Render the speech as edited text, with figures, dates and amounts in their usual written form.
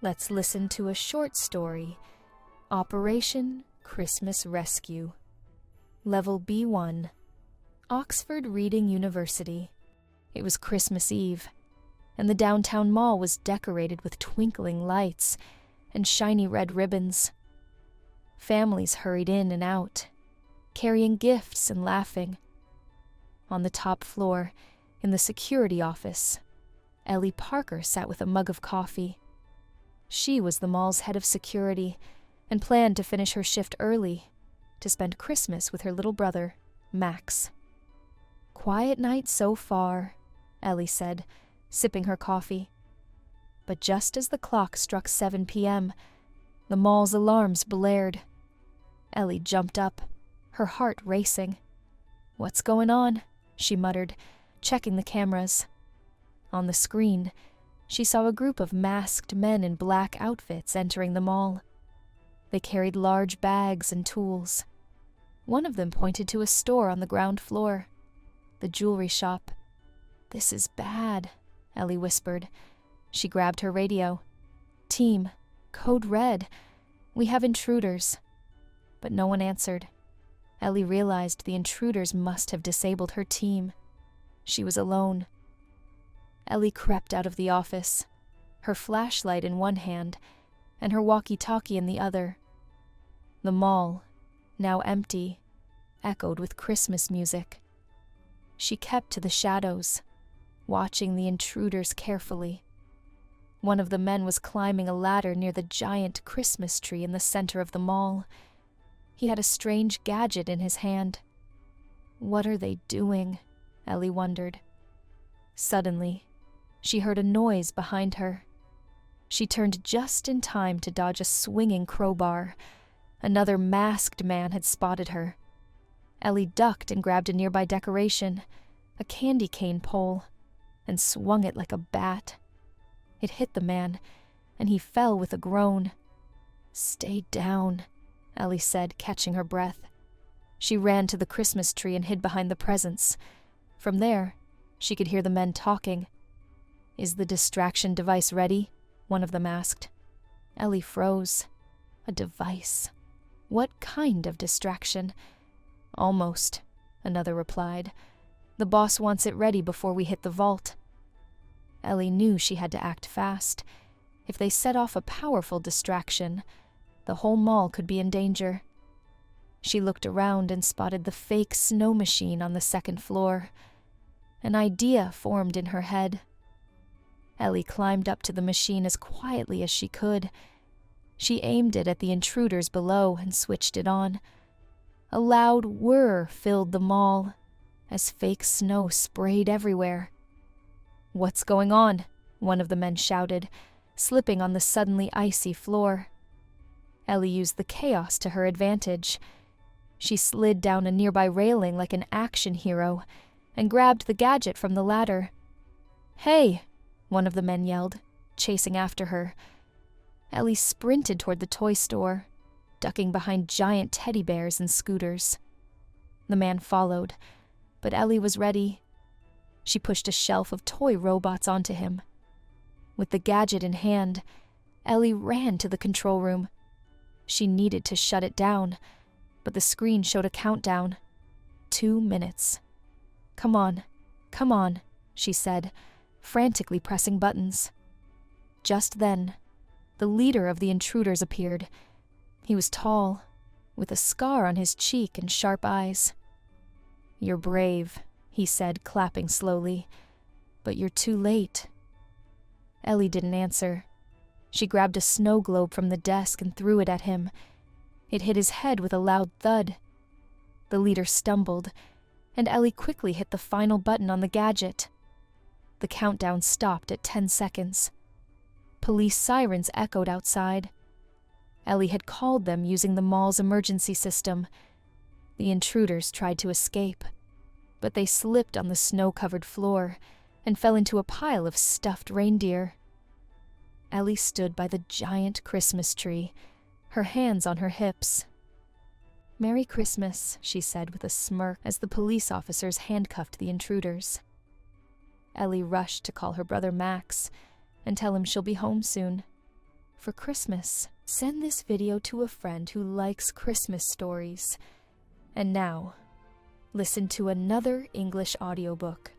Let's listen to a short story, Operation Christmas Rescue. Level B1, Oxford Reading University. It was Christmas Eve, and the downtown mall was decorated with twinkling lights and shiny red ribbons. Families hurried in and out, carrying gifts and laughing. On the top floor, in the security office, Ellie Parker sat with a mug of coffee. She was the mall's head of security and planned to finish her shift early to spend Christmas with her little brother, Max. "Quiet night so far," Ellie said, sipping her coffee. But just as the clock struck 7 p.m., the mall's alarms blared. Ellie jumped up, her heart racing. "What's going on?" she muttered, checking the cameras. On the screen, she saw a group of masked men in black outfits entering the mall. They carried large bags and tools. One of them pointed to a store on the ground floor, the jewelry shop. "This is bad," Ellie whispered. She grabbed her radio. "Team, code red. We have intruders." But no one answered. Ellie realized the intruders must have disabled her team. She was alone. Ellie crept out of the office, her flashlight in one hand and her walkie-talkie in the other. The mall, now empty, echoed with Christmas music. She kept to the shadows, watching the intruders carefully. One of the men was climbing a ladder near the giant Christmas tree in the center of the mall. He had a strange gadget in his hand. What are they doing? Ellie wondered. Suddenly, she heard a noise behind her. She turned just in time to dodge a swinging crowbar. Another masked man had spotted her. Ellie ducked and grabbed a nearby decoration, a candy cane pole, and swung it like a bat. It hit the man, and he fell with a groan. "Stay down," Ellie said, catching her breath. She ran to the Christmas tree and hid behind the presents. From there, she could hear the men talking. "Is the distraction device ready?" one of them asked. Ellie froze. A device? What kind of distraction? "Almost," another replied. "The boss wants it ready before we hit the vault." Ellie knew she had to act fast. If they set off a powerful distraction, the whole mall could be in danger. She looked around and spotted the fake snow machine on the second floor. An idea formed in her head. Ellie climbed up to the machine as quietly as she could. She aimed it at the intruders below and switched it on. A loud whir filled the mall as fake snow sprayed everywhere. "What's going on?" one of the men shouted, slipping on the suddenly icy floor. Ellie used the chaos to her advantage. She slid down a nearby railing like an action hero and grabbed the gadget from the ladder. "Hey!" one of the men yelled, chasing after her. Ellie sprinted toward the toy store, ducking behind giant teddy bears and scooters. The man followed, but Ellie was ready. She pushed a shelf of toy robots onto him. With the gadget in hand, Ellie ran to the control room. She needed to shut it down, but the screen showed a countdown. 2 minutes. Come on, she said, frantically pressing buttons. Just then, the leader of the intruders appeared. He was tall, with a scar on his cheek and sharp eyes. "You're brave," he said, clapping slowly, "but you're too late." Ellie didn't answer. She grabbed a snow globe from the desk and threw it at him. It hit his head with a loud thud. The leader stumbled, and Ellie quickly hit the final button on the gadget. The countdown stopped at 10 seconds. Police sirens echoed outside. Ellie had called them using the mall's emergency system. The intruders tried to escape, but they slipped on the snow-covered floor and fell into a pile of stuffed reindeer. Ellie stood by the giant Christmas tree, her hands on her hips. "Merry Christmas," she said with a smirk as the police officers handcuffed the intruders. Ellie rushed to call her brother Max and tell him she'll be home soon. for Christmas. Send this video to a friend who likes Christmas stories. And now, listen to another English audiobook.